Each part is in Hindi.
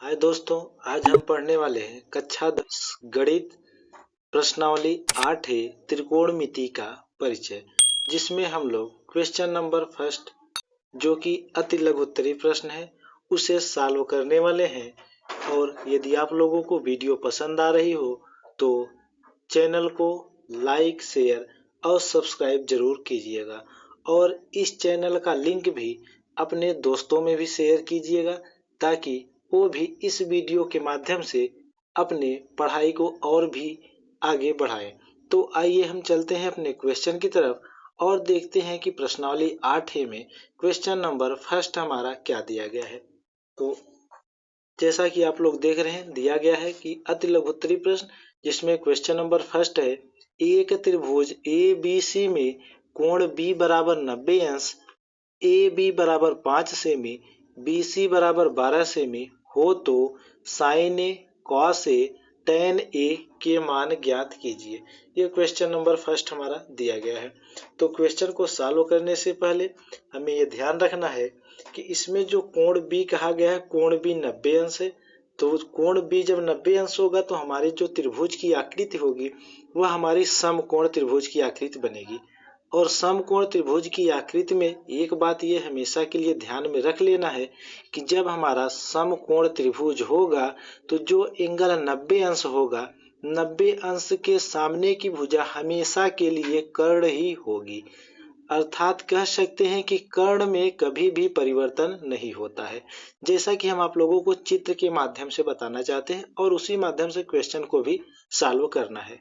हाय दोस्तों, आज हम पढ़ने वाले हैं कक्षा 10 गणित प्रश्नावली 8 है त्रिकोणमिति का परिचय, जिसमें हम लोग क्वेश्चन नंबर फर्स्ट जो कि अति लघु उत्तरीय प्रश्न है उसे सॉल्व करने वाले हैं। और यदि आप लोगों को वीडियो पसंद आ रही हो तो चैनल को लाइक, शेयर और सब्सक्राइब जरूर कीजिएगा और इस चैनल का लिंक भी अपने दोस्तों में भी शेयर कीजिएगा ताकि वो भी इस वीडियो के माध्यम से अपने पढ़ाई को और भी आगे बढ़ाएं। तो आइए हम चलते हैं अपने क्वेश्चन की तरफ और देखते हैं कि प्रश्नावली 8 में क्वेश्चन नंबर फर्स्ट हमारा क्या दिया गया है। तो जैसा कि आप लोग देख रहे हैं, दिया गया है कि अति लघु उत्तरीय प्रश्न, जिसमें क्वेश्चन नंबर फर्स्ट है एक त्रिभुज ए बी सी में कोण बी बराबर 90 अंश, ए बी बराबर 5 सेमी, बी सी बराबर 12 सेमी हो तो sign A cos A ten ए के मान ज्ञात कीजिए। ये क्वेश्चन नंबर फर्स्ट हमारा दिया गया है। तो क्वेश्चन को सॉल्व करने से पहले हमें ये ध्यान रखना है कि इसमें जो कोण बी कहा गया है, कोण बी 90 अंश है। तो कोण बी जब 90 अंश होगा तो हमारी जो त्रिभुज की आकृति होगी वह हमारी समकोण त्रिभुज की आकृति बनेगी। और समकोण त्रिभुज की आकृति में एक बात ये हमेशा के लिए ध्यान में रख लेना है कि जब हमारा समकोण त्रिभुज होगा तो जो एंगल 90 अंश होगा, 90 अंश के सामने की भुजा हमेशा के लिए कर्ण ही होगी। अर्थात कह सकते हैं कि कर्ण में कभी भी परिवर्तन नहीं होता है, जैसा कि हम आप लोगों को चित्र के माध्यम से बताना चाहते हैं और उसी माध्यम से क्वेश्चन को भी सॉल्व करना है।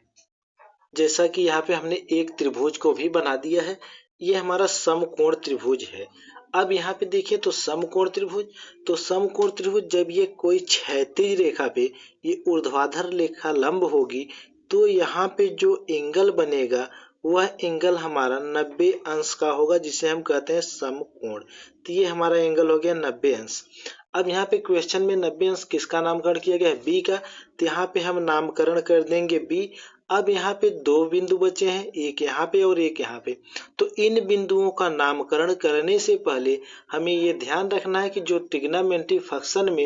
जैसा कि यहाँ पे हमने एक त्रिभुज को भी बना दिया है, ये हमारा समकोण त्रिभुज है। अब यहाँ पे देखिए तो समकोण त्रिभुज जब ये कोई क्षैतिज रेखा पे ये ऊर्ध्वाधर रेखा लंब होगी तो यहाँ पे जो एंगल बनेगा वह एंगल हमारा 90 अंश का होगा, जिसे हम कहते हैं समकोण। तो ये हमारा एंगल हो गया 90 अंश। अब यहाँ पे क्वेश्चन में 90 अंश किसका नामकरण किया गया है? बी का। तो यहाँ पे हम नामकरण कर देंगे बी। अब यहाँ पे दो बिंदु बचे हैं, एक यहाँ पे और एक यहाँ पे। तो इन बिंदुओं का नामकरण करने से पहले हमें ये ध्यान रखना है कि जो ट्रिग्नोमेट्री फंक्शन में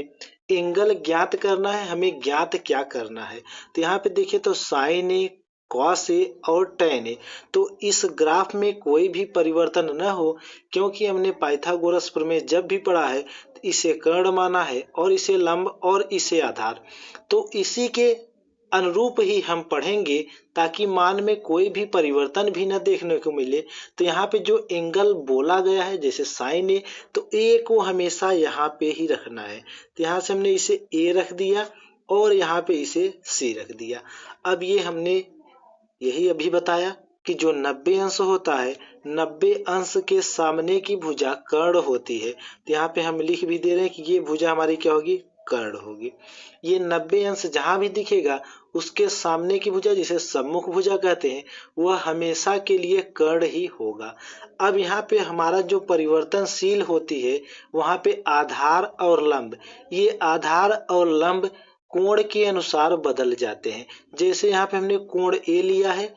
एंगल ज्ञात करना है, हमें ज्ञात क्या करना है। तो यहाँ पे देखिए तो साइन ए, कॉस ए और टेन ए। तो इस ग्राफ में कोई भी परिवर्तन न हो, क्योंकि हमने पाइथागोरस प्रमेय जब भी पढ़ा है तो इसे कर्ण माना है और इसे लंब और इसे आधार। तो इसी के अनुरूप ही हम पढ़ेंगे ताकि मान में कोई भी परिवर्तन भी न देखने को मिले। तो यहाँ पे जो एंगल बोला गया है जैसे साइन ए, तो ए को हमेशा यहाँ पे ही रखना है। तो यहाँ से हमने इसे ए रख दिया और यहाँ पे इसे सी रख दिया। अब ये हमने यही अभी बताया कि जो 90 अंश होता है, 90 अंश के सामने की भुजा कर्ण होती है। तो यहाँ पे हम लिख भी दे रहे हैं कि ये भुजा हमारी क्या होगी? कर्ण होगी। ये 90 अंश जहां भी दिखेगा उसके सामने की भुजा, जिसे सम्मुख भुजा कहते हैं, वह हमेशा के लिए कर्ण ही होगा। अब यहाँ पे हमारा जो परिवर्तनशील होती है वहां पे आधार और लंब, ये आधार और लंब कोण के अनुसार बदल जाते हैं। जैसे यहाँ पे हमने कोण ए लिया है,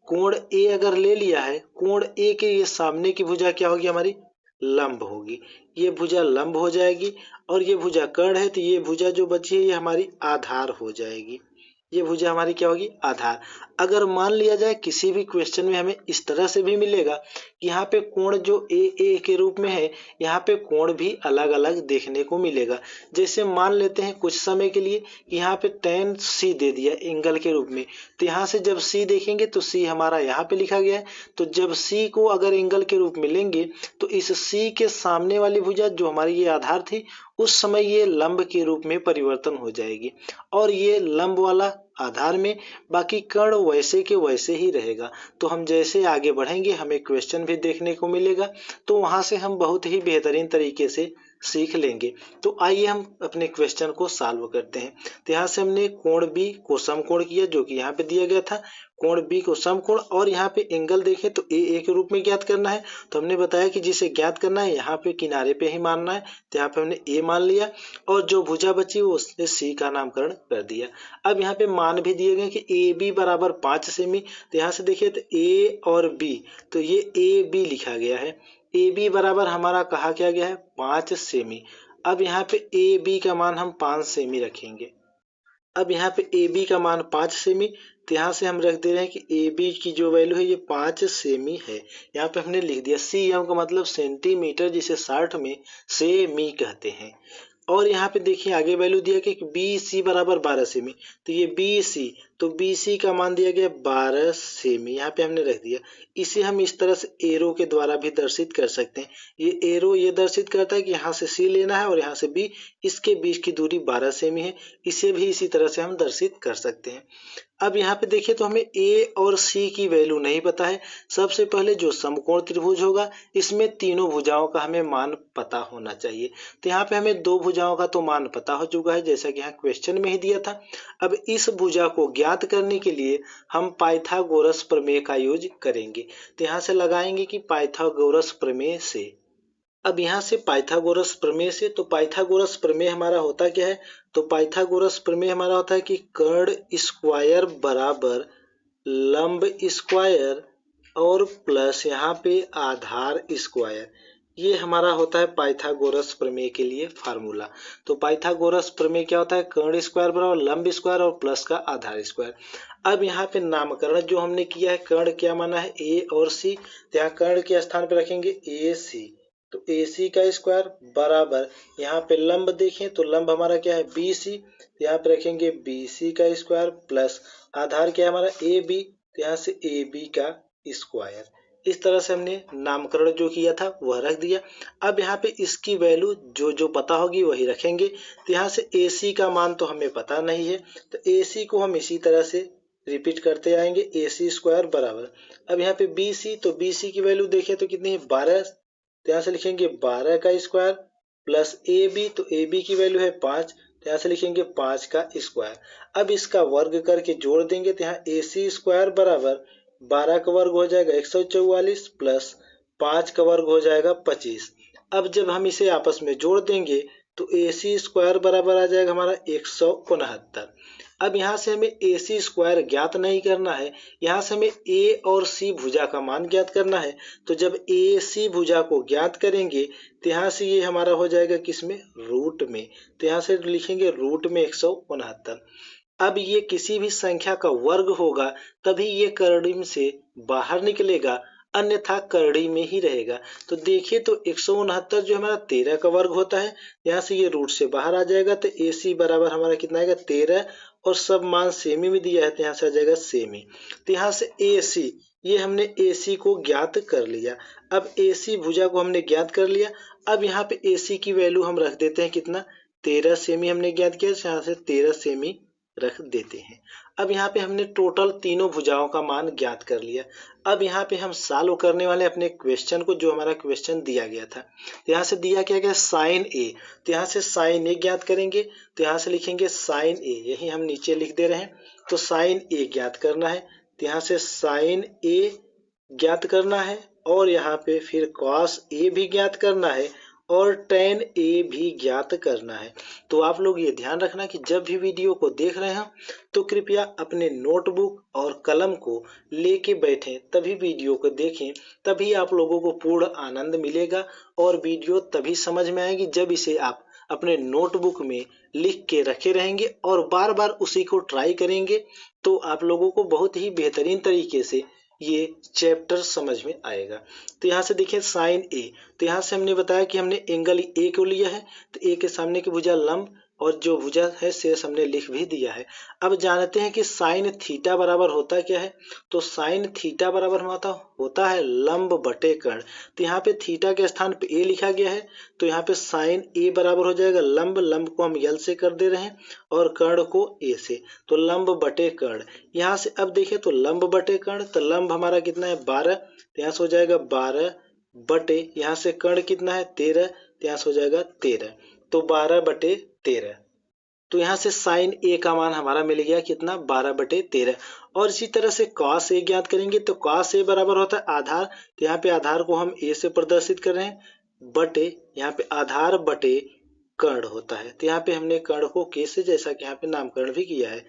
कोण ए अगर ले लिया है, कोण ए के ये सामने की भुजा क्या होगी? हमारी लंब होगी। ये भुजा लंब हो जाएगी और ये भुजा कर्ण है, तो ये भुजा जो बची है ये हमारी आधार हो जाएगी। ये भुजा हमारी क्या होगी? आधार। अगर मान लिया जाए किसी भी क्वेश्चन में हमें इस तरह से भी मिलेगा कि यहाँ पे कोण जो ए के रूप में है, यहाँ पे कोण भी अलग अलग देखने को मिलेगा। जैसे मान लेते हैं कुछ समय के लिए यहाँ पे tan सी दे दिया एंगल के रूप में, तो यहाँ से जब सी देखेंगे तो सी हमारा यहाँ पे लिखा गया है। तो जब सी को अगर एंगल के रूप में लेंगे तो इस सी के सामने वाली भुजा जो हमारी ये आधार थी, उस समय ये लंब के रूप में परिवर्तन हो जाएगी और ये लंब वाला आधार में, बाकी कर्ण वैसे के वैसे ही रहेगा। तो हम जैसे आगे बढ़ेंगे हमें क्वेश्चन भी देखने को मिलेगा, तो वहां से हम बहुत ही बेहतरीन तरीके से सीख लेंगे। तो आइए हम अपने क्वेश्चन को सॉल्व करते हैं। तो यहाँ से हमने कोण बी को समकोण किया जो कि यहाँ पे दिया गया था, कोण बी को समकोण, और यहाँ पे एंगल देखें तो ए के रूप में ज्ञात करना है। तो हमने बताया कि जिसे ज्ञात करना है यहाँ पे किनारे पे ही मानना है, तो यहाँ पे हमने ए मान लिया और जो भुजा बची वो उसने सी का नामकरण कर दिया। अब यहाँ पे मान भी दिए गए कि ए बी बराबर 5 सेमी। तो यहाँ से देखिए तो ए और बी, तो ये ए बी लिखा गया है। ए बी बराबर हमारा कहा क्या गया है? 5 सेमी। अब यहाँ पे ए बी का मान हम 5 सेमी रखेंगे। अब यहाँ पे ए बी का मान 5 सेमी, तो यहाँ से हम रख दे रहे हैं कि ए बी की जो वैल्यू है ये 5 सेमी है। यहाँ पे हमने लिख दिया सीएम का मतलब सेंटीमीटर, जिसे शॉर्ट में सेमी कहते हैं। और यहाँ पे देखिए आगे वैल्यू दिया कि बी सी बराबर 12 सेमी, तो ये बी सी, तो बी सी का मान दिया गया 12 सेमी, यहाँ पे हमने रख दिया। इसे हम इस तरह से एरो के द्वारा भी दर्शित कर सकते हैं। ये एरो ये दर्शित करता है कि यहाँ से सी लेना है और यहाँ से बी, इसके बीच की दूरी 12 सेमी है। इसे भी इसी तरह से हम दर्शित कर सकते हैं। अब यहाँ पे देखिए तो हमें ए और सी की वैल्यू नहीं पता है। सबसे पहले जो समकोण त्रिभुज होगा इसमें तीनों भुजाओं का हमें मान पता होना चाहिए। तो यहाँ पे हमें दो भुजाओं का तो मान पता हो चुका है, जैसा कि यहाँ क्वेश्चन में ही दिया था। अब इस भुजा को ज्ञात करने के लिए हम पाइथागोरस प्रमेय का यूज करेंगे। तो यहाँ से लगाएंगे कि पाइथागोरस प्रमेय से। अब यहाँ से पाइथागोरस प्रमेय से, तो पाइथागोरस प्रमेय हमारा होता क्या है, तो पाइथागोरस प्रमेय हमारा होता है कि कर्ण स्क्वायर बराबर लंब स्क्वायर और प्लस यहाँ पे आधार स्क्वायर। ये हमारा होता है पाइथागोरस प्रमेय के लिए फार्मूला। तो पाइथागोरस प्रमेय क्या होता है, कर्ण स्क्वायर बराबर लंब स्क्वायर और प्लस का आधार स्क्वायर। अब यहाँ पे नामकरण जो हमने किया है, कर्ण क्या माना है ए और सी, तो यहाँ कर्ण के स्थान पे रखेंगे ए सी, तो ए सी का स्क्वायर बराबर यहाँ पे लंब देखें तो लंब हमारा क्या है बी सी, तो यहाँ पे रखेंगे बी सी का स्क्वायर प्लस आधार क्या है हमारा ए बी, तो यहाँ से ए बी का स्क्वायर। इस तरह से हमने नामकरण जो किया था वह रख दिया। अब यहाँ पे इसकी वैल्यू जो जो पता होगी वही रखेंगे। तो यहाँ से ए सी का मान तो हमें पता नहीं है, तो ए सी को हम इसी तरह से रिपीट करते आएंगे, ए सी स्क्वायर बराबर। अब यहाँ पे बी सी, तो बी सी की वैल्यू देखें तो कितनी है 12, तो यहाँ से लिखेंगे 12 का स्क्वायर प्लस ए बी, तो ए बी की वैल्यू है 5, तो यहाँ से लिखेंगे 5 का स्क्वायर। अब इसका वर्ग करके जोड़ देंगे, तो यहाँ ए सी स्क्वायर बराबर 12 का वर्ग हो जाएगा 144 प्लस 5 का वर्ग हो जाएगा 25। अब जब हम इसे आपस में जोड़ देंगे तो ए सी स्क्वायर बराबर आ जाएगा हमारा 169। अब यहाँ से हमें ए सी स्क्वायर ज्ञात नहीं करना है, यहाँ से हमें ए और सी भुजा का मान ज्ञात करना है। तो जब ए सी भुजा को ज्ञात करेंगे तो यहाँ से ये हमारा हो जाएगा किसमें, रूट में, तो यहाँ से लिखेंगे रूट में 169। अब ये किसी भी संख्या का वर्ग होगा तभी ये करड़ी से बाहर निकलेगा, अन्यथा करड़ी में ही रहेगा। तो देखिए तो 169 जो हमारा 13 का वर्ग होता है, यहाँ से ये रूट से बाहर आ जाएगा, तो ए सी बराबर हमारा कितना आएगा 13, और सब मान सेमी में दिया है तो यहाँ से आ जाएगा सेमी। तो यहाँ से ए सी, ये हमने ए सी को ज्ञात कर लिया। अब ए सी भुजा को हमने ज्ञात कर लिया। अब यहाँ पे ए सी की वैल्यू हम रख देते हैं कितना, 13 सेमी हमने ज्ञात किया, यहाँ से 13 सेमी रख देते हैं। अब यहाँ पे हमने टोटल तीनों भुजाओं का मान ज्ञात कर लिया। अब यहाँ पे हम सॉल्व करने वाले अपने क्वेश्चन को, जो हमारा क्वेश्चन दिया गया था। तो यहाँ से दिया क्या गया साइन ए, तो यहाँ से साइन ए ज्ञात करेंगे, तो यहाँ से लिखेंगे साइन ए, यही हम नीचे लिख दे रहे हैं। तो साइन ए ज्ञात करना है, तो यहाँ से साइन ए ज्ञात करना है, और यहाँ पे फिर कॉस ए भी ज्ञात करना है, और tan ए भी ज्ञात करना है। तो आप लोग ये ध्यान रखना कि जब भी वीडियो को देख रहे हैं तो कृपया अपने नोटबुक और कलम को लेके बैठें, तभी वीडियो को देखें, तभी आप लोगों को पूर्ण आनंद मिलेगा। और वीडियो तभी समझ में आएगी जब इसे आप अपने नोटबुक में लिख के रखे रहेंगे और बार बार उसी को ट्राई करेंगे, तो आप लोगों को बहुत ही बेहतरीन तरीके से ये चैप्टर समझ में आएगा। तो यहाँ से देखिए साइन ए, तो यहाँ से हमने बताया कि हमने एंगल ए को लिया है, तो ए के सामने की भुजा लंब, और जो भुजा है शेष हमने लिख भी दिया है। अब जानते हैं कि साइन थीटा बराबर होता क्या है, तो साइन थीटा बराबर होता है लंब बटे कर्ण। तो यहाँ पे थीटा के स्थान पे ए लिखा गया है, तो यहाँ पे साइन ए बराबर हो जाएगा लंब, लंब को हम यल से कर दे रहे हैं और कर्ण को ए से, तो लंब बटे कर्ण। यहाँ से अब देखें तो लंब बटे कर्ण, तो लंब हमारा कितना है 12, तो यहाँ से हो जाएगा 12 बटे, यहाँ से कर्ण कितना है 13, तो यहाँ से हो जाएगा 13, तो 12 बटे 13। तो यहाँ से साइन ए का मान हमारा मिल गया कितना, 12 बटे 13। और इसी तरह से कॉस ए ज्ञात करेंगे, तो कॉस ए बराबर होता है आधार, तो यहाँ पे आधार को हम ए से प्रदर्शित कर रहे हैं, बटे यहाँ पे आधार बटे कर्ण होता है, तो यहाँ पे हमने कर्ण को के से जैसा कि यहाँ पे नामकरण भी किया है,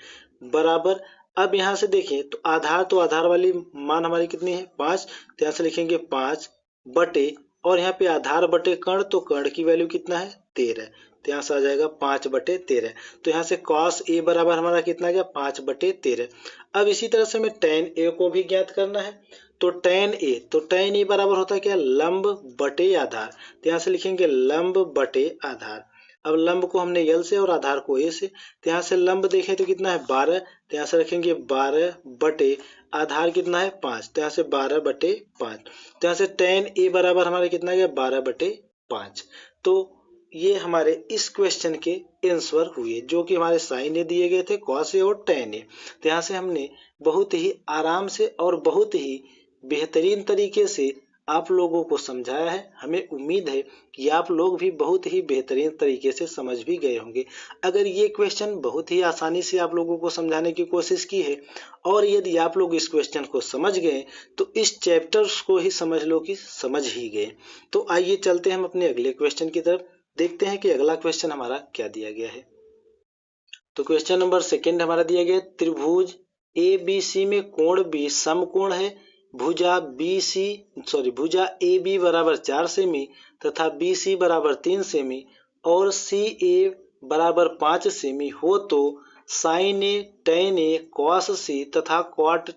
बराबर। अब यहाँ से देखें तो आधार वाली मान हमारी कितनी है 5, तो यहाँ से लिखेंगे 5 बटे और यहाँ पे आधार बटे कर्ण, तो कर्ण की वैल्यू कितना है 13, तो यहाँ से आ जाएगा 5/13। तो यहाँ से cos a बराबर हमारा कितना आ गया 5/13। अब इसी तरह से हमें tan a को भी ज्ञात करना है। तो tan a बराबर होता है क्या, लंब बटे आधार। तो यहाँ से लिखेंगे लंब बटे आधार। अब लंब को हमने l से और आधार को a से, तो यहाँ से लंब देखें तो कितना है 12, तो यहाँ से रखेंगे 12 बटे आधार कितना है 5, तो यहाँ से 12/5। तो यहाँ से tan a बराबर हमारे कितना गया 12/5। तो ये हमारे इस क्वेश्चन के आंसर हुए, जो कि हमारे साइन ए दिए गए थे, cos ए और tan ए। तो यहाँ से हमने बहुत ही आराम से और बहुत ही बेहतरीन तरीके से आप लोगों को समझाया है। हमें उम्मीद है कि आप लोग भी बहुत ही बेहतरीन तरीके से समझ भी गए होंगे। अगर ये क्वेश्चन बहुत ही आसानी से आप लोगों को समझाने की कोशिश की है और यदि आप लोग इस क्वेश्चन को समझ गए तो इस चैप्टर्स को ही समझ लो कि समझ ही गए। तो आइए चलते हैं हम अपने अगले क्वेश्चन की तरफ, देखते हैं कि अगला क्वेश्चन हमारा क्या दिया गया है। तो क्वेश्चन नंबर 2 हमारा दिया गया, त्रिभुज ABC में कोण B समकोण है, भुजा भुजा AB बराबर 4 सेमी तथा BC बराबर 3 सेमी और CA बराबर 5 सेमी हो तो sin A tan A cos C तथा cot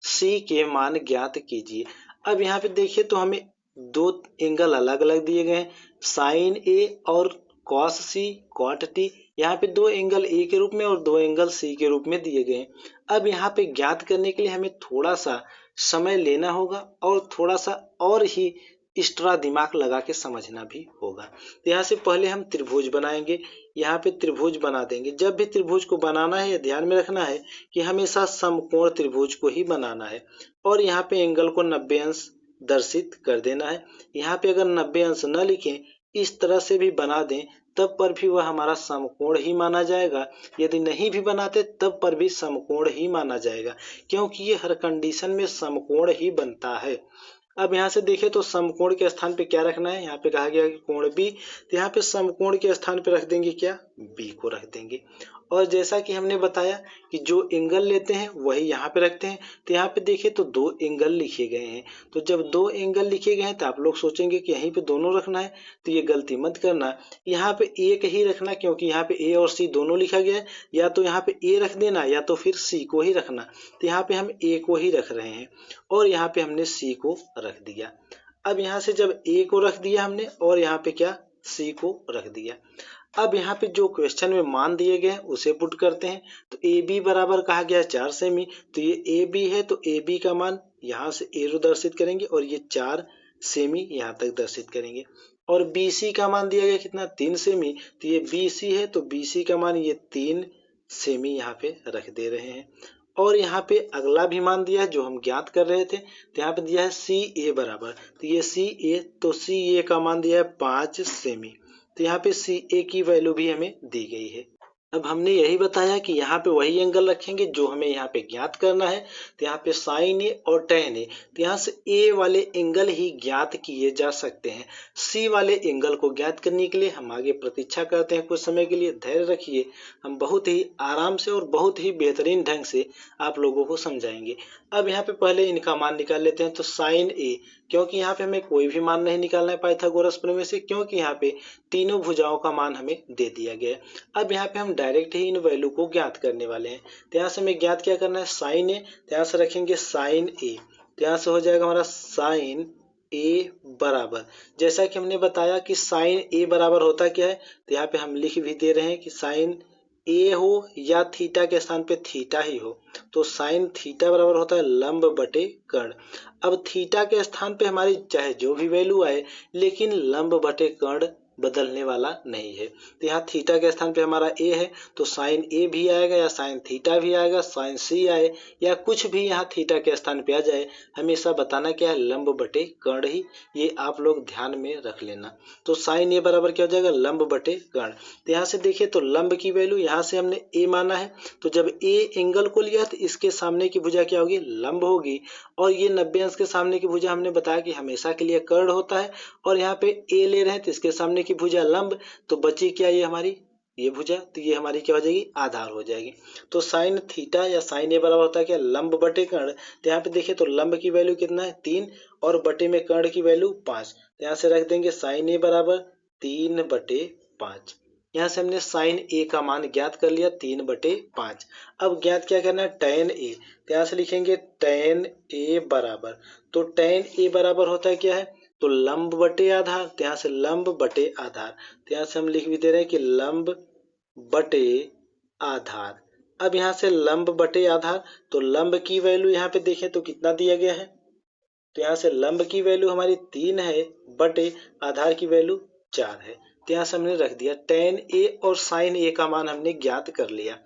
C के मान ज्ञात कीजिए। अब यहाँ पे देखिए तो हमें दो एंगल अलग अलग दिए गए हैं, साइन A और cos C cot T। यहाँ पे दो एंगल A के रूप में और दो एंगल C के रूप में दिए गए हैं। अब यहाँ पे ज्ञात करने के लिए हमें थोड़ा सा समय लेना होगा और थोड़ा सा और ही एक्स्ट्रा दिमाग लगा के समझना भी होगा। तो यहाँ से पहले हम त्रिभुज बनाएंगे, यहाँ पे त्रिभुज बना देंगे। जब भी त्रिभुज को बनाना है ध्यान में रखना है कि हमेशा समकोण त्रिभुज को ही बनाना है और यहाँ पे एंगल को 90 अंश दर्शित कर देना है। यहाँ पे अगर 90 अंश न लिखें, इस तरह से भी बना दें तब पर भी वह हमारा समकोण ही माना जाएगा। यदि नहीं भी बनाते तब पर भी समकोण ही माना जाएगा, क्योंकि ये हर कंडीशन में समकोण ही बनता है। अब यहाँ से देखें तो समकोण के स्थान पे क्या रखना है, यहाँ पे कहा गया कि कोण B, तो यहाँ पे समकोण के स्थान पे रख देंगे क्या, B को रख देंगे। और जैसा कि हमने बताया कि जो एंगल लेते हैं वही यहाँ पे रखते हैं। तो यहाँ पे देखिए तो दो एंगल लिखे गए हैं, तो जब दो एंगल लिखे गए हैं तो आप लोग सोचेंगे कि यहीं पे दोनों रखना है, तो ये गलती मत करना, यहाँ पे एक ही रखना, क्योंकि यहाँ पे A और C दोनों लिखा गया है। या तो यहाँ पे A रख देना या तो फिर C को ही रखना। तो यहाँ पे हम A को ही रख रहे हैं और यहाँ पे हमने C को रख दिया। अब यहाँ से जब A को रख दिया हमने और यहाँ पे क्या C को रख दिया। अब यहाँ पे जो क्वेश्चन में मान दिए गए हैं उसे पुट करते हैं। तो AB बराबर कहा गया 4 सेमी, तो ये AB है तो AB का मान यहाँ से एरो दर्शित करेंगे और ये 4 सेमी यहाँ तक दर्शित करेंगे। और BC का मान दिया गया कितना 3 सेमी, तो ये BC है तो BC का मान ये 3 सेमी यहाँ पे रख दे रहे हैं। और यहाँ पे अगला भी मान दिया है जो हम ज्ञात कर रहे थे, तो यहाँ पे दिया है CA बराबर, तो ये CA, तो CA का मान दिया है 5 सेमी, तो यहाँ पे CA की वैल्यू भी हमें दी गई है। अब हमने यही बताया कि यहाँ पे वही एंगल रखेंगे जो हमें यहाँ पे ज्ञात करना है। तो यहाँ पे साइन ए और टेन ए, तो यहाँ से ए वाले एंगल ही ज्ञात किए जा सकते हैं। सी वाले एंगल को ज्ञात करने के लिए हम आगे प्रतीक्षा करते हैं कुछ समय के लिए। धैर्य रखिए, हम बहुत ही आराम से और बहुत ही बेहतरीन ढंग से आप लोगों को समझाएंगे। अब यहाँ पे पहले इनका मान निकाल लेते हैं। तो साइन ए, क्योंकि यहाँ पे हमें कोई भी मान नहीं निकालना है पाइथागोरस प्रमेय से, क्योंकि यहाँ पे तीनों भुजाओं का मान हमें दे दिया गया है। अब यहाँ पे हम डायरेक्ट ही इन वैल्यू को ज्ञात करने वाले हैं। तो यहाँ से हमें ज्ञात क्या करना है, साइन ए, तो यहाँ से रखेंगे साइन ए, तो यहाँ से हो जाएगा हमारा साइन ए बराबर, जैसा कि हमने बताया कि साइन ए बराबर होता क्या है, तो यहाँ पे हम लिख भी दे रहे हैं कि साइन ए हो या थीटा के स्थान पे थीटा ही हो, तो साइन थीटा बराबर होता है लंब बटे कर्ण। अब थीटा के स्थान पे हमारी चाहे जो भी वैल्यू आए, लेकिन लंब बटे कर्ण बदलने वाला नहीं है। तो यहाँ थीटा के स्थान पे हमारा ए है, तो साइन ए भी आएगा या साइन थीटा भी आएगा, साइन सी आए या कुछ भी यहाँ थीटा के स्थान पे आ जाए, हमेशा बताना क्या है, लंब बटे कर्ण ही। ये आप लोग ध्यान में रख लेना। तो साइन ए बराबर क्या हो जाएगा, लंब बटे कर्ण। तो यहाँ से देखिए तो लंब की वैल्यू यहाँ से हमने ए माना है, तो जब ए एंगल को लिया तो इसके सामने की भुजा क्या होगी, लंब होगी। और ये 90 अंश के सामने की भुजा हमने बताया कि हमेशा के लिए कर्ण होता है, और यहाँ पे ए ले रहे हैं तो इसके सामने की भुजा लंब, तो बची क्या ये हमारी ये भुजा, तो ये हमारी क्या हो जाएगी, आधार हो जाएगी। तो साइन थीटा या साइन ए बराबर होता है क्या, लंब बटे कर्ण। तो यहाँ पे देखिए तो लंब की वैल्यू कितना है 3 और बटे में कर्ण की वैल्यू 5। तो यहाँ से रख देंगे साइन ए बराबर 3/5। यहाँ से हमने साइन ए का मान ज्ञात कर लिया 3/5। अब ज्ञात क्या करना है, tan ए। तो यहाँ से लिखेंगे tan ए बराबर, तो tan ए बराबर होता है क्या है, तो लंब बटे आधार। तो यहाँ से लंब बटे आधार, तो यहाँ से हम लिख भी दे रहे हैं कि लंब बटे आधार। अब यहाँ से लंब बटे आधार, तो लंब की वैल्यू यहाँ पे देखें तो कितना दिया गया है, तो यहाँ से लंब की वैल्यू हमारी 3 है बटे आधार की वैल्यू 4 है। तो यहाँ से हमने रख दिया tan ए और sin ए का मान हमने ज्ञात कर लिया।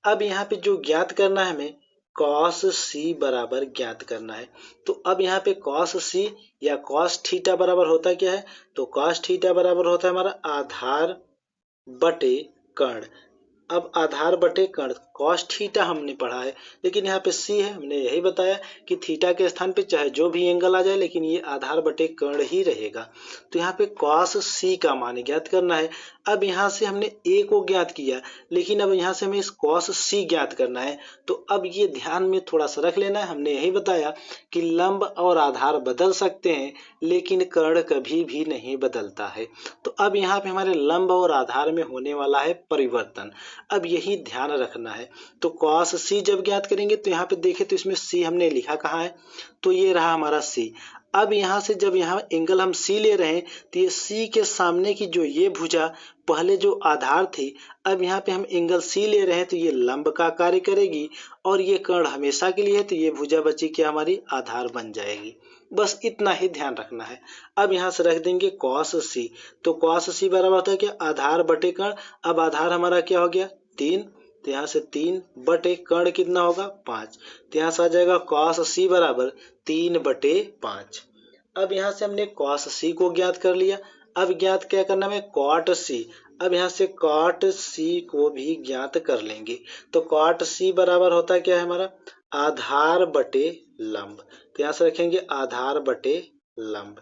अब यहाँ पे जो ज्ञात करना है हमें cos c बराबर ज्ञात करना है। तो अब यहाँ पे cos c या cos थीटा बराबर होता क्या है, तो cos थीटा बराबर होता है हमारा आधार बटे कर्ण। अब आधार बटे कर्ण cos थीटा हमने पढ़ा है, लेकिन यहाँ पे c है, हमने यही बताया कि थीटा के स्थान पे चाहे जो भी एंगल आ जाए लेकिन ये आधार बटे कर्ण ही रहेगा। तो यहाँ पे cos c का मान ज्ञात करना है। अब यहाँ से हमने a को ज्ञात किया, लेकिन अब यहाँ से हमें इस cos c ज्ञात करना है। तो अब ये ध्यान में थोड़ा सा रख लेना है, हमने यही बताया कि लंब और आधार बदल सकते हैं लेकिन कर्ण कभी भी नहीं बदलता है। तो अब यहाँ पे हमारे लंब और आधार में होने वाला है परिवर्तन, अब यही ध्यान रखना है। तो cos c जब ज्ञात करेंगे तो यहाँ पे देखें तो इसमें c हमने लिखा कहाँ है, तो ये रहा हमारा c। अब यहाँ से जब यहाँ एंगल हम c ले रहे हैं तो ये c के सामने की जो ये भुजा पहले जो आधार थी, अब यहाँ पे हम एंगल c ले रहे हैं तो ये लंब का कार्य करेगी और ये कर्ण हमेशा के लिए है, तो ये भुजा बची क्या हमारी आधार बन जाएगी। बस इतना ही ध्यान रखना है। अब यहाँ से रख देंगे cos c, तो cos c बराबर होता है क्या, आधार बटे कर्ण। अब आधार हमारा क्या हो गया 3, तो यहाँ से 3 बटे कर्ण कितना होगा 5। तो यहाँ से आ जाएगा cos c बराबर 3/5। अब यहाँ से हमने cos c को ज्ञात कर लिया। अब ज्ञात क्या करना है cot c। अब यहाँ से cot c को भी ज्ञात कर लेंगे। तो cot c बराबर होता है क्या है हमारा आधार बटे लंब। तो यहाँ से रखेंगे आधार बटे लंब।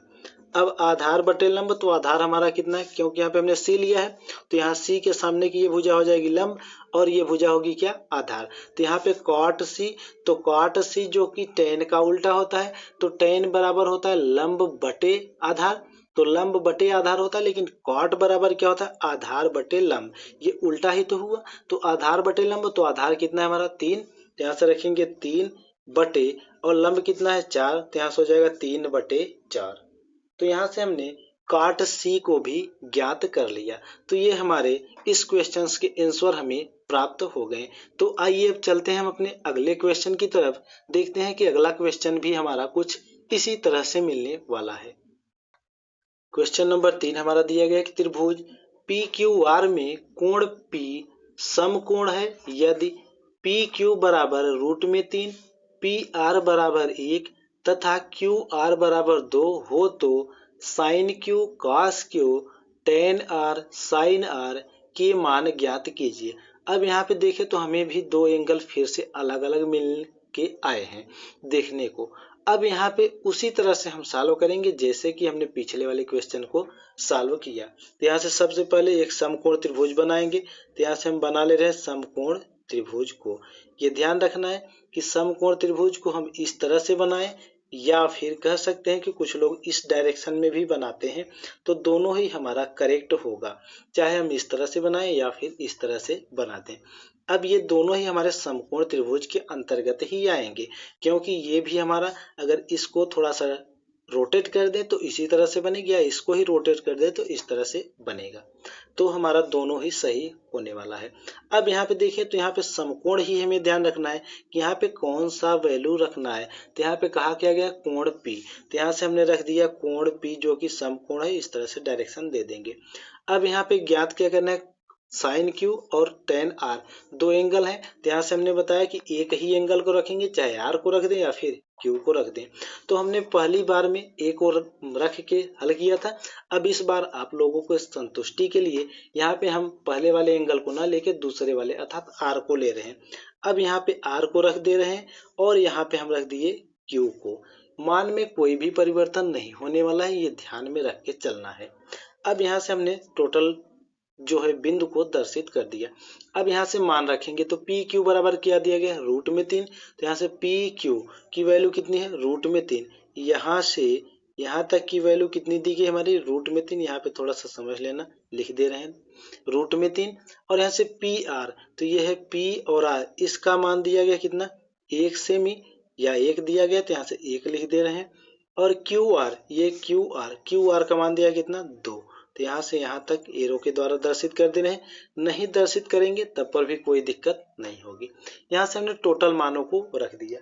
अब आधार बटे लंब, तो आधार हमारा कितना है, क्योंकि यहाँ पे हमने c लिया है तो यहाँ c के सामने की ये भुजा हो जाएगी लंब और ये भुजा होगी क्या आधार। तो यहाँ पे cot c, तो cot c जो कि tan का उल्टा होता है, तो tan बराबर होता है लंब बटे आधार। तो लंब बटे आधार होता है, लेकिन cot बराबर क्या होता है आधार बटे लंब, ये उल्टा ही तो हुआ। तो आधार बटे लंब, तो आधार कितना है हमारा 3, तो यहाँ से रखेंगे 3 बटे और लंब कितना है 4, तो यहाँ से हो जाएगा 3/4। तो यहाँ से हमने cot c को भी ज्ञात कर लिया। तो ये हमारे इस क्वेश्चंस के आंसर हमें प्राप्त हो गए। तो आइए अब चलते हैं हम अपने अगले क्वेश्चन की तरफ, देखते हैं कि अगला क्वेश्चन भी हमारा कुछ इसी तरह से मिलने वाला है। क्वेश्चन नंबर 3 हमारा दिया गया कि त्रिभुज PQR में कोण P समकोण है यदि PQ बराबर √3, PR बराबर 1 तथा QR बराबर 2 हो तो sin Q, cos Q, tan R, sin R के मान ज्ञात कीजिए। अब यहाँ पे देखें तो हमें भी दो एंगल फिर से अलग अलग मिल के आए हैं देखने को। अब यहाँ पे उसी तरह से हम सॉल्व करेंगे जैसे कि हमने पिछले वाले क्वेश्चन को सॉल्व किया। तो यहाँ से सबसे पहले एक समकोण त्रिभुज बनाएंगे। तो यहाँ से हम बना ले रहे हैं समकोण त्रिभुज को। ये ध्यान रखना है कि समकोण त्रिभुज को हम इस तरह से बनाएं या फिर कह सकते हैं कि कुछ लोग इस डायरेक्शन में भी बनाते हैं, तो दोनों ही हमारा करेक्ट होगा, चाहे हम इस तरह से बनाएं या फिर इस तरह से बना दें। अब ये दोनों ही हमारे समकोण त्रिभुज के अंतर्गत ही आएंगे, क्योंकि ये भी हमारा अगर इसको थोड़ा सा रोटेट कर दे तो इसी तरह से बनेगा, या इसको ही रोटेट कर दे तो इस तरह से बनेगा। तो हमारा दोनों ही सही होने वाला है। अब यहाँ पे देखिए तो यहाँ पे समकोण ही हमें ध्यान रखना है कि यहाँ पे कौन सा वैल्यू रखना है। तो यहाँ पे कहा क्या गया कोण P, तो यहाँ से हमने रख दिया कोण P जो कि समकोण है, इस तरह से डायरेक्शन दे देंगे। अब यहाँ पे ज्ञात क्या करना है sin Q और tan R, दो एंगल हैं। तो यहाँ से हमने बताया कि एक ही एंगल को रखेंगे, चाहे R को रख दें या फिर Q को रख दें। तो हमने पहली बार में A को रख के हल किया था। अब इस बार आप लोगों को संतुष्टि के लिए यहाँ पे हम पहले वाले एंगल को ना लेके दूसरे वाले अर्थात R को ले रहे हैं। अब यहाँ पे R को रख दे रहे हैं और यहाँ पे हम रख दिए Q को। मान में कोई भी परिवर्तन नहीं होने वाला है, ये ध्यान में रख के चलना है। अब यहाँ से हमने टोटल जो है बिंदु को दर्शित कर दिया। अब यहाँ से मान रखेंगे तो पी क्यू बराबर क्या दिया गया है, रूट में 3। तो यहाँ से पी क्यू की वैल्यू कितनी है, रूट में 3। यहाँ से यहाँ तक की वैल्यू कितनी दी गई हमारी, रूट में 3। यहाँ पे थोड़ा सा समझ लेना, लिख दे रहे हैं रूट में 3। और यहाँ से पी आर, तो ये है पी और आर, इसका मान दिया गया कितना, 1 सेमी या 1 दिया गया, तो यहाँ से 1 लिख दे रहे हैं। और क्यू आर, ये क्यू आर का मान दिया कितना, 2। तो यहाँ से यहाँ तक एरो के द्वारा दर्शित कर दे रहे हैं। नहीं दर्शित करेंगे तब पर भी कोई दिक्कत नहीं होगी। यहाँ से हमने टोटल मानों को रख दिया।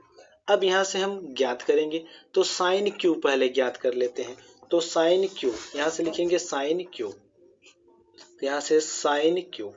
अब यहाँ से हम ज्ञात करेंगे, तो साइन क्यू पहले ज्ञात कर लेते हैं। तो साइन क्यू, यहाँ से लिखेंगे साइन क्यू, यहाँ से साइन क्यू,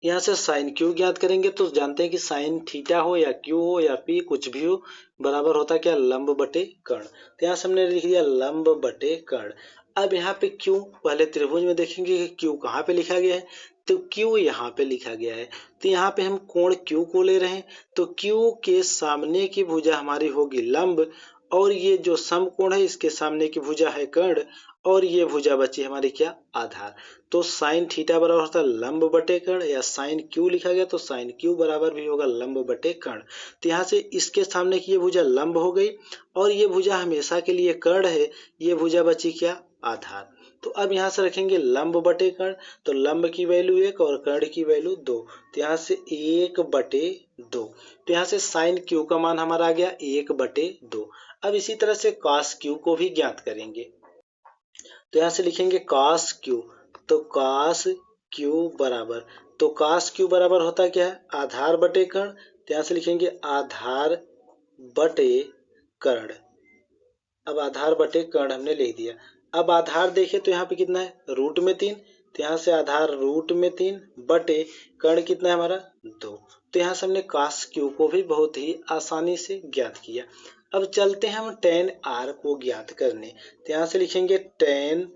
यहाँ से साइन क्यू ज्ञात करेंगे। तो जानते हैं कि साइन थीटा हो या क्यू हो या पी, कुछ भी हो, बराबर होता है क्या, लंब बटे कर्ण। तो यहाँ से हमने लिख दिया लंब बटे कर्ण। अब यहाँ पे क्यू, पहले त्रिभुज में देखेंगे कि क्यू कहाँ पे लिखा गया है, तो क्यू यहाँ पे लिखा गया है। तो यहाँ पे हम कोण क्यू को ले रहे हैं, तो क्यू के सामने की भुजा हमारी होगी लंब, और ये जो समकोण है इसके सामने की भुजा है कर्ण, और ये भुजा बची हमारी क्या, आधार। तो साइन थीटा बराबर होता है लंब बटे कर्ण, या साइन क्यू लिखा गया तो साइन क्यू बराबर भी होगा लंब बटे कर्ण। तो यहाँ से इसके सामने की ये भुजा लंब हो गई, और ये भुजा हमेशा के लिए कर्ण है, ये भुजा बची क्या, आधार। तो अब यहाँ से रखेंगे लंब बटे कर्ण, तो लंब की वैल्यू 1 और कर्ण की वैल्यू 2। तो यहाँ से 1 बटे 2। तो यहाँ से साइन क्यू का मान हमारा आ गया 1 बटे 2। अब इसी तरह से कॉस क्यू को भी ज्ञात करेंगे। तो यहाँ से लिखेंगे कॉस क्यू, तो कॉस क्यू बराबर, तो कॉस क्यू बराबर होता क्या है, आधार बटे कर्ण। तो यहाँ से लिखेंगे आधार बटे कर्ण। अब आधार बटे कर्ण हमने लिख दिया। अब आधार देखें तो यहाँ पे कितना है, रूट में 3। तो यहाँ से आधार रूट में 3 बटे कर्ण कितना है हमारा, 2। तो यहाँ से हमने कॉस क्यू को भी बहुत ही आसानी से ज्ञात किया। अब चलते हैं हम टेन आर को ज्ञात करने। तो यहाँ से लिखेंगे टेन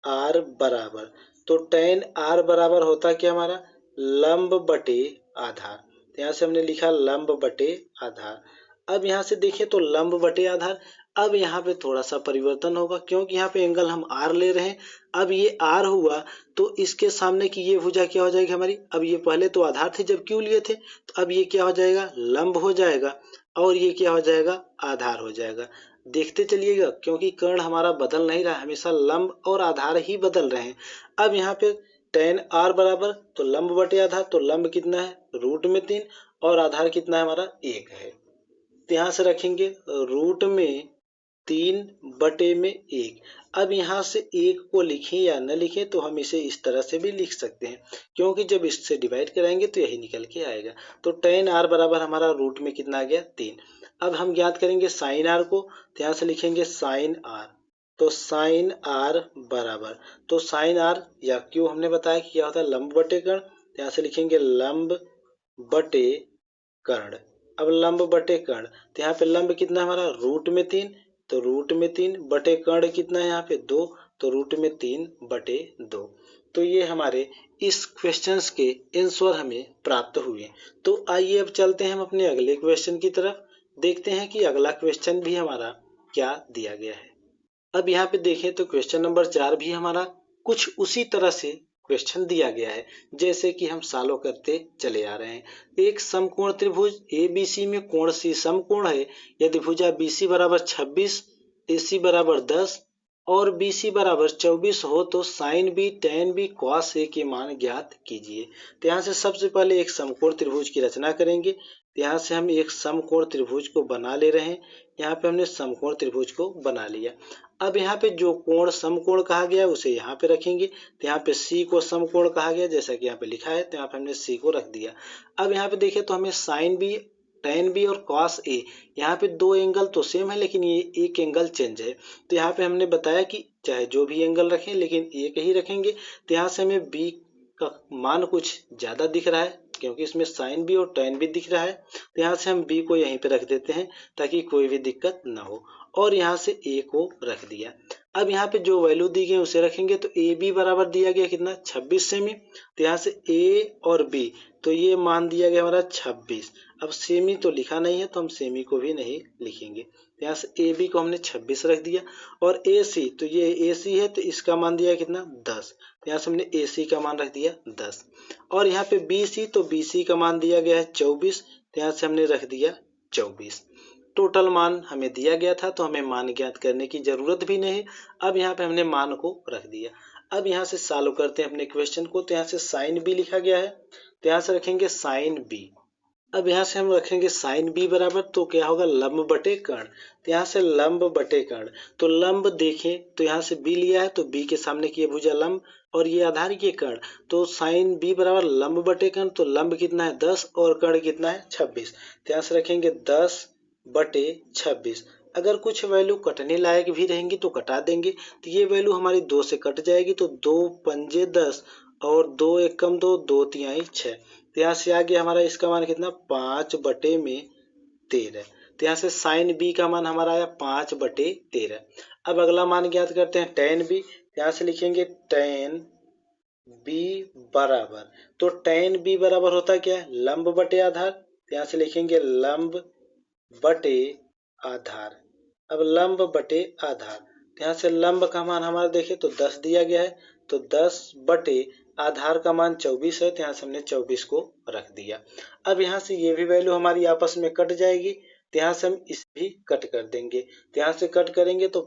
आर बराबर, तो टेन आर बराबर होता क्या हमारा, लंब बटे आधार। तो यहाँ से हमने लिखा लंब बटे आधार। अब यहाँ से देखें तो लंब बटे आधार। अब यहाँ पे थोड़ा सा परिवर्तन होगा, क्योंकि यहाँ पे एंगल हम आर ले रहे हैं। अब ये आर हुआ तो इसके सामने की ये भुजा क्या हो जाएगी हमारी, अब ये पहले तो आधार थे जब क्यू लिए थे, तो अब ये क्या हो जाएगा, लंब हो जाएगा, और ये क्या हो जाएगा, आधार हो जाएगा। देखते चलिएगा, क्योंकि कर्ण हमारा बदल नहीं रहा, हमेशा लंब और आधार ही बदल रहे हैं। अब यहाँ पे टेन आर बराबर, तो लंब बटे आधार, तो लंब कितना है, रूट में 3, और आधार कितना है हमारा, 1 है। तो यहाँ से रखेंगे रूट में 3 बटे में 1। अब यहाँ से 1 को लिखें या न लिखें, तो हम इसे इस तरह से भी लिख सकते हैं, क्योंकि जब इससे डिवाइड कराएंगे तो यही निकल के आएगा। तो टेन आर बराबर हमारा रूट में कितना आ गया, 3। अब हम ज्ञात करेंगे साइन आर को। तो यहाँ से लिखेंगे साइन आर, तो साइन आर बराबर, तो साइन आर या क्यू हमने बताया कि क्या होता है, लंब बटे कर्ण। तो यहाँ से लिखेंगे लंब बटे कर्ण। अब लंब बटे कर्ण, तो यहाँ पे लंब कितना है हमारा, रूट में 3, तो रूट में 3 बटे कर्ण कितना है यहाँ पे 2, तो रूट में 3 बटे 2। तो ये हमारे इस क्वेश्चंस के आंसर हमें प्राप्त हुए। तो आइए अब चलते हैं हम अपने अगले क्वेश्चन की तरफ, देखते हैं कि अगला क्वेश्चन भी हमारा क्या दिया गया है। अब यहाँ पे देखें तो क्वेश्चन नंबर 4 भी हमारा कुछ उसी तरह से क्वेश्चन दिया गया है, जैसे कि हम सालों करते चले आ रहे हैं। एक समकोण त्रिभुज ABC में कोण C समकोण है। यदि भुजा BC बराबर 26, AC बराबर 10 और BC बराबर 24 हो तो sign B, tan B, cos A के मान ज्ञात कीजिए। तो यहाँ से सबसे पहले एक समकोण त्रिभुज की रचना करेंगे। तो यहाँ से हम एक समकोण त्रिभुज को बना ले रहे हैं। यहाँ पे हमने समकोण त्रिभुज को बना लिया। अब यहाँ पे जो कोण समकोण कहा गया उसे यहाँ पे रखेंगे। तो यहाँ पे C को समकोण कहा गया, जैसा कि यहाँ पे लिखा है, तो यहाँ पे हमने C को रख दिया। अब यहाँ पे देखें तो हमें साइन B, tan B और cos A, यहाँ पे दो एंगल तो सेम है लेकिन ये एक एंगल चेंज है। तो यहाँ पे हमने बताया कि चाहे जो भी एंगल रखें लेकिन एक ही रखेंगे। तो यहाँ से हमें B का मान कुछ ज़्यादा दिख रहा है, क्योंकि इसमें साइन B और tan B दिख रहा है। तो यहाँ से हम B को यहीं पे रख देते हैं ताकि कोई भी दिक्कत ना हो, और यहाँ से A को रख दिया। अब यहाँ पे जो वैल्यू दी गई उसे रखेंगे तो ए बी बराबर दिया गया कितना 26 सेमी। तो यहाँ से ए और बी तो ये मान दिया गया हमारा 26। अब सेमी तो लिखा नहीं है तो हम सेमी को भी नहीं लिखेंगे। तो यहाँ से ए बी को हमने 26 रख दिया और ए सी तो ये ए सी है तो इसका मान दिया कितना 10। तो यहाँ से हमने ए सी का मान रख दिया 10 और यहाँ पे बी सी तो बी सी का मान दिया गया है 24। तो यहाँ से हमने रख दिया 24। टोटल मान हमें दिया गया था तो हमें मान ज्ञात करने की जरूरत भी नहीं। अब यहाँ पे हमने मान को रख दिया। अब यहाँ से सॉल्व करते हैं अपने क्वेश्चन को। तो यहाँ से साइन बी लिखा गया है तो यहाँ से रखेंगे साइन बी। अब यहाँ से हम रखेंगे साइन बी बराबर तो क्या होगा लंब बटे कर्ण। तो यहाँ से लंब बटे कर्ण तो लंब देखें तो यहाँ से बी लिया है तो बी के सामने की भुजा लंब और ये आधार की कर्ण। तो साइन बी बराबर लंब बटे कर्ण तो लंब कितना है 10 और कर्ण कितना है 26। तो यहाँ से रखेंगे 10 बटे 26। अगर कुछ वैल्यू कटने लायक भी रहेंगी तो कटा देंगे। तो ये वैल्यू हमारी 2 से कट जाएगी तो 2 पंजे 10 और 2 एकम 2 2 तिहाई 6। तो यहाँ से आ गया हमारा इसका मान कितना 5 बटे में 13। तो यहाँ से साइन बी का मान हमारा आया 5 बटे 13। अब अगला मान ज्ञात करते हैं टेन बी। यहाँ से लिखेंगे टेन बी बराबर तो टेन बी बराबर होता क्या है लंब बटे आधार। तो यहाँ से लिखेंगे लंब बटे आधार। अब लंब बटे आधार तो यहाँ से लंब का मान हमारा देखें तो 10 दिया गया है तो 10 बटे आधार का मान 24 है। तो यहाँ से हमने 24 को रख दिया। अब यहाँ से ये भी वैल्यू हमारी आपस में कट जाएगी तो यहाँ से हम इस भी कट कर देंगे। तो यहाँ से कट करेंगे तो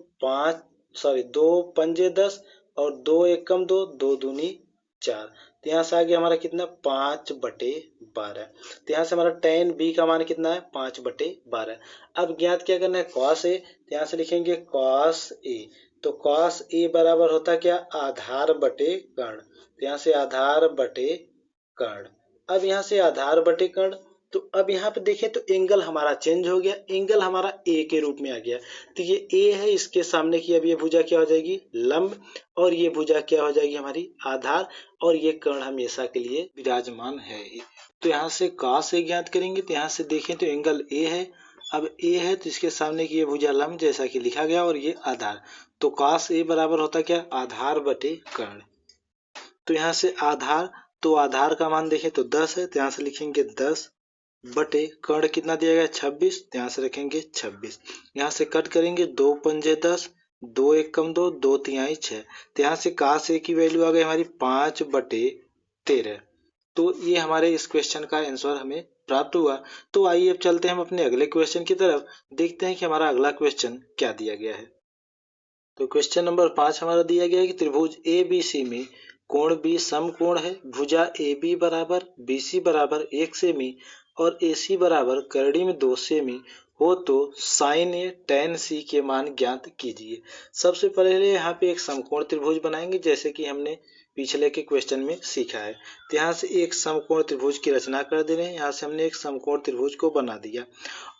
2 पंजे 10 और 2 एकम 2 2 दूनी 4। तो यहाँ से आ गया हमारा कितना 5 बटे 12। तो यहाँ से हमारा टेन बी का मान कितना है 5 बटे 12। अब ज्ञात क्या करना है कॉस ए। तो यहाँ से लिखेंगे कॉस ए तो कॉस ए बराबर होता क्या आधार बटे कर्ण। तो यहाँ से आधार बटे कर्ण। अब यहाँ से आधार बटे कर्ण तो अब यहाँ पे देखें तो एंगल हमारा चेंज हो गया। एंगल हमारा ए के रूप में आ गया। तो ये ए है इसके सामने की अब ये भुजा क्या हो जाएगी लंब और ये भुजा क्या हो जाएगी हमारी आधार और ये कर्ण हमेशा के लिए विराजमान है। तो यहाँ से कॉस ए ज्ञात करेंगे। तो यहाँ से देखें तो एंगल ए है। अब ए है तो इसके सामने की ये भुजा लंब जैसा कि लिखा गया और ये आधार। तो कॉस ए बराबर होता क्या आधार बटे कर्ण। तो यहाँ से आधार तो आधार का मान देखें तो 10 है। तो यहाँ से लिखेंगे 10 बटे कर्ण कितना दिया गया 26। तो यहाँ से रखेंगे 26। यहाँ से कट करेंगे 2 पंजे 10 2 एकम 2 2 तिहाई 6। तो यहाँ से काश ए की वैल्यू आ गई हमारी 5 बटे 13। तो ये हमारे इस क्वेश्चन का आंसर हमें प्राप्त हुआ। तो आइए अब चलते हैं हम अपने अगले क्वेश्चन की तरफ, देखते हैं कि हमारा अगला क्वेश्चन क्या दिया गया है। तो क्वेश्चन नंबर 5 हमारा दिया गया है कि त्रिभुज ए बी सी में कोण बी समकोण है। भुजा ए बी बराबर बी सी बराबर 1 सेमी और ए सी बराबर करड़ी में 2 सेमी हो तो साइन ए tan सी के मान ज्ञात कीजिए। सबसे पहले यहाँ पे एक समकोण त्रिभुज बनाएंगे जैसे कि हमने पिछले के क्वेश्चन में सीखा है। तो यहाँ से एक समकोण त्रिभुज की रचना कर दे रहे हैं। यहाँ से हमने एक समकोण त्रिभुज को बना दिया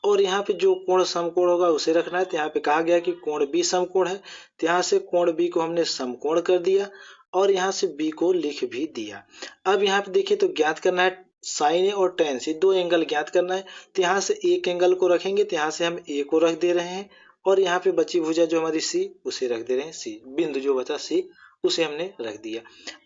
और यहाँ पे जो कोण समकोण होगा उसे रखना है। तो यहाँ पे कहा गया कि कोण बी समकोण है। तो यहाँ से कोण बी को हमने समकोण कर दिया और यहाँ से बी को लिख भी दिया। अब यहाँ पे देखिए तो ज्ञात करना है साइन ए और टेन सी, दो एंगल ज्ञात करना है। तो यहाँ से एक एंगल को रखेंगे तो यहाँ से हम ए को रख दे रहे हैं और यहाँ पे बची भुजा जो हमारी सी उसे रख दे रहे हैं सी। बिंदु जो बचा सी उसे हमने रख दिया।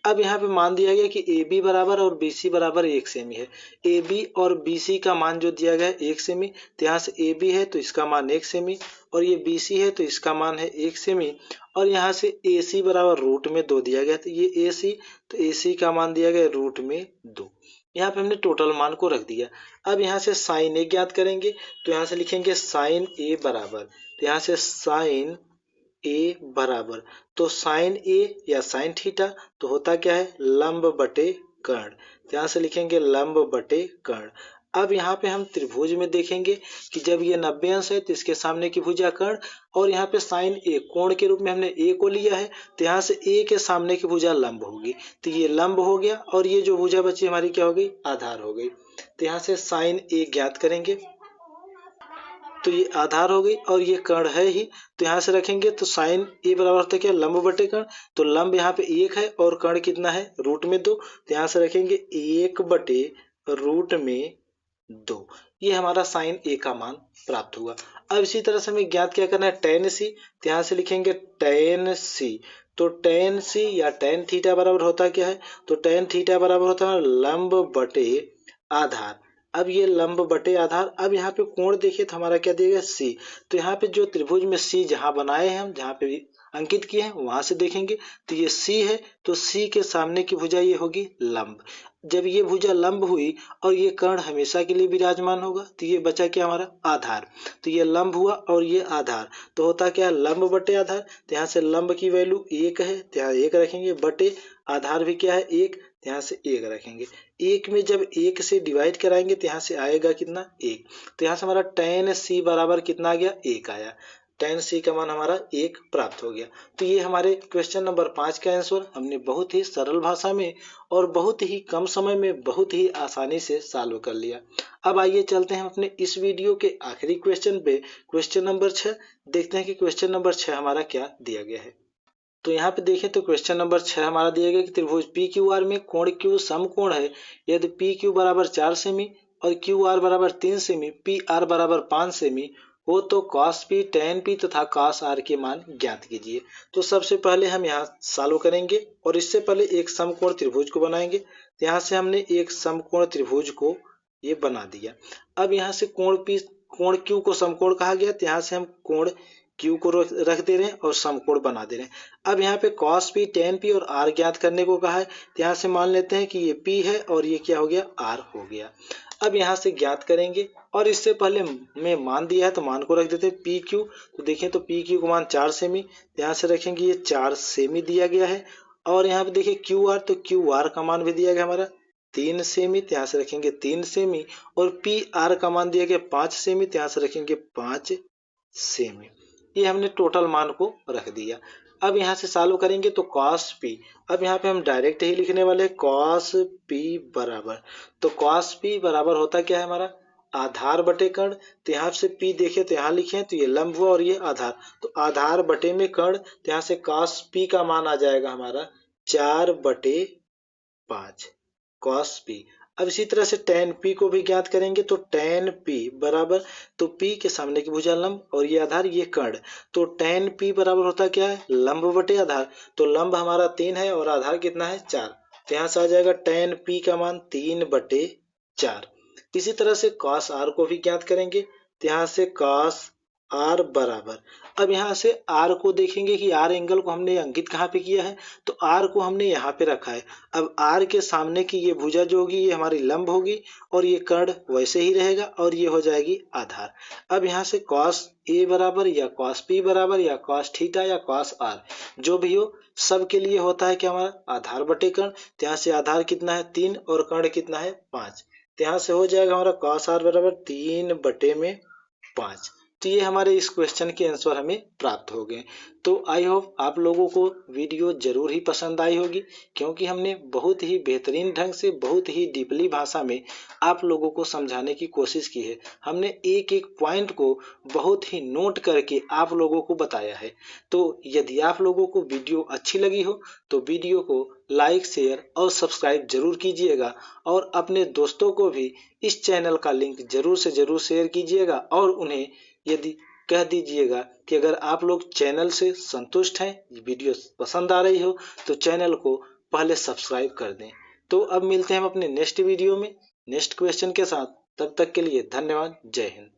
अब यहाँ पे मान दिया गया कि ए बी बराबर और बी सी बराबर 1 सेमी है। ए बी और बी सी का मान जो दिया गया है 1 सेमी। तो यहाँ से ए बी है तो इसका मान 1 सेमी और ये बी सी है तो इसका मान है 1 सेमी और यहाँ से ए सी बराबर रूट में 2 दिया गया। तो ये ए सी तो ए सी का मान दिया गया रूट में 2। यहाँ पे हमने टोटल मान को रख दिया। अब यहाँ से साइन ए ज्ञात करेंगे तो यहाँ से लिखेंगे साइन ए बराबर, तो यहाँ से साइन ए बराबर तो साइन ए या साइन थीटा तो होता क्या है लंब बटे कर्ण। तो यहाँ से लिखेंगे लंब बटे कर्ण। अब यहाँ पे हम त्रिभुज में देखेंगे कि जब ये 90 अंश है तो इसके सामने की भुजा कर्ण और यहाँ पे साइन ए कोण के रूप में हमने ए को लिया है। तो यहाँ से ए के सामने की भुजा लंब होगी तो ये लंब हो गया और ये जो भुजा बची हमारी क्या हो गई आधार हो गई। तो यहाँ से साइन ए ज्ञात करेंगे तो ये आधार हो गई और ये कर्ण है ही। तो यहाँ से रखेंगे तो साइन ए बराबर होता है क्या लंब बटे कर्ण। तो लंब यहाँ पे 1 है और कर्ण कितना है रूट में 2। तो यहाँ से रखेंगे 1 बटे रूट में 2। ये हमारा साइन ए का मान प्राप्त हुआ। अब इसी तरह से हमें ज्ञात क्या करना है, टेन सी। तो यहाँ से लिखेंगे टेन सी। तो टेन सी या टेन थीटा बराबर होता क्या है, तो टेन थीटा बराबर होता है लंब बटे आधार। अब ये लंब बटे आधार। अब यहाँ पे कोण देखिए तो हमारा क्या दिया सी। तो यहाँ पे जो त्रिभुज में सी जहाँ बनाए हैं हम, जहाँ पे अंकित किए हैं वहां से देखेंगे तो ये सी है। तो सी के सामने की भुजा ये होगी लंब। जब ये भुजा लंब हुई और ये कर्ण हमेशा के लिए विराजमान होगा तो ये बचा क्या हमारा आधार। तो ये लंब हुआ और ये आधार, तो होता क्या है लंब बटे आधार। तो यहाँ से लंब की वैल्यू 1 है, तो यहाँ 1 रखेंगे, बटे आधार भी क्या है 1, तो यहाँ से 1 रखेंगे। 1 में जब 1 से डिवाइड कराएंगे तो यहाँ से आएगा कितना 1। तो यहाँ से हमारा tan c बराबर कितना आ गया 1 आया। tan c का मान हमारा 1 प्राप्त हो गया। तो ये हमारे क्वेश्चन नंबर 5 का आंसर हमने बहुत ही सरल भाषा में और बहुत ही कम समय में बहुत ही आसानी से सॉल्व कर लिया। अब आइए चलते हैं अपने इस वीडियो के आखिरी क्वेश्चन पे, क्वेश्चन नंबर 6। देखते हैं कि क्वेश्चन नंबर 6 हमारा क्या दिया गया है। तो यहाँ पे देखें तो क्वेश्चन नंबर 6 हमारा दिया गया कि त्रिभुज पी क्यू आर में कोण क्यू समकोण है यदि पी क्यू बराबर 4 सेमी और क्यू आर बराबर 3 सेमी, पी आर बराबर 5 सेमी हो तो कॉस पी टेन पी तथा कॉस आर के मान ज्ञात कीजिए। तो सबसे पहले हम यहाँ सॉल्व करेंगे और इससे पहले एक समकोण त्रिभुज को बनाएंगे। तो यहाँ से हमने एक समकोण त्रिभुज को ये बना दिया। अब यहाँ से कोण क्यू को समकोण कहा गया, तो यहाँ से हम कोण क्यू को रख दे रहे हैं और समकोण बना दे रहे हैं। अब यहाँ पे कॉस पी टेन पी और आर ज्ञात करने को कहा है, तो यहाँ से मान लेते हैं कि ये पी है और ये क्या हो गया आर हो गया। अब यहाँ से ज्ञात करेंगे और इससे पहले में मान दिया है तो मान को रख देते हैं पी क्यू। तो देखें तो पी क्यू को मान 4 सेमी, यहाँ से रखेंगे ये 4 सेमी दिया गया है। और यहाँ पे देखिए क्यू आर, तो क्यू आर का मान भी दिया गया हमारा 3 सेमी, तो यहाँ से रखेंगे 3 सेमी। और पी आर का मान दिया गया 5 सेमी, तो यहाँ से रखेंगे 5 सेमी। ये हमने टोटल मान को रख दिया। अब यहाँ से सॉल्व करेंगे तो cos p, अब यहाँ पे हम डायरेक्ट ही लिखने वाले cos p बराबर, तो cos p बराबर होता क्या है हमारा आधार बटे कर्ण। तो यहाँ से p देखे तो यहाँ लिखे तो ये लंब हुआ और ये आधार, तो आधार बटे में कर्ण, तो यहाँ से cos p का मान आ जाएगा हमारा 4/5 cos p। अब इसी तरह से tan p को भी ज्ञात करेंगे तो tan p बराबर, तो p के सामने की भुजा लंब और ये आधार ये कर्ण, तो tan p बराबर होता क्या है लंब बटे आधार। तो लंब हमारा 3 है और आधार कितना है 4, तो यहाँ से आ जाएगा tan p का मान 3/4। इसी तरह से cos r को भी ज्ञात करेंगे, तो यहाँ से cos r बराबर, अब यहाँ से r को देखेंगे कि r एंगल को हमने अंकित कहाँ पे किया है, तो r को हमने यहाँ पे रखा है। अब r के सामने की ये भुजा जो होगी ये हमारी लंब होगी और ये कर्ण वैसे ही रहेगा और ये हो जाएगी आधार। अब यहाँ से cos a बराबर या cos p बराबर या cos थीटा या cos r जो भी हो, सब के लिए होता है क्या हमारा आधार बटे कर्ण। तो यहाँ से आधार कितना है 3 और कर्ण कितना है 5, तो यहाँ से हो जाएगा हमारा cos r बराबर 3/5। तो ये हमारे इस क्वेश्चन के आंसर हमें प्राप्त हो गए। तो आई होप आप लोगों को वीडियो जरूर ही पसंद आई होगी, क्योंकि हमने बहुत ही बेहतरीन ढंग से बहुत ही डीपली भाषा में आप लोगों को समझाने की कोशिश की है। हमने एक एक पॉइंट को बहुत ही नोट करके आप लोगों को बताया है। तो यदि आप लोगों को वीडियो अच्छी लगी हो तो वीडियो को लाइक शेयर और सब्सक्राइब जरूर कीजिएगा और अपने दोस्तों को भी इस चैनल का लिंक जरूर से जरूर शेयर कीजिएगा और उन्हें यदि कह दीजिएगा कि अगर आप लोग चैनल से संतुष्ट हैं, वीडियो पसंद आ रही हो तो चैनल को पहले सब्सक्राइब कर दें। तो अब मिलते हैं हम अपने नेक्स्ट वीडियो में नेक्स्ट क्वेश्चन के साथ, तब तक के लिए धन्यवाद, जय हिंद।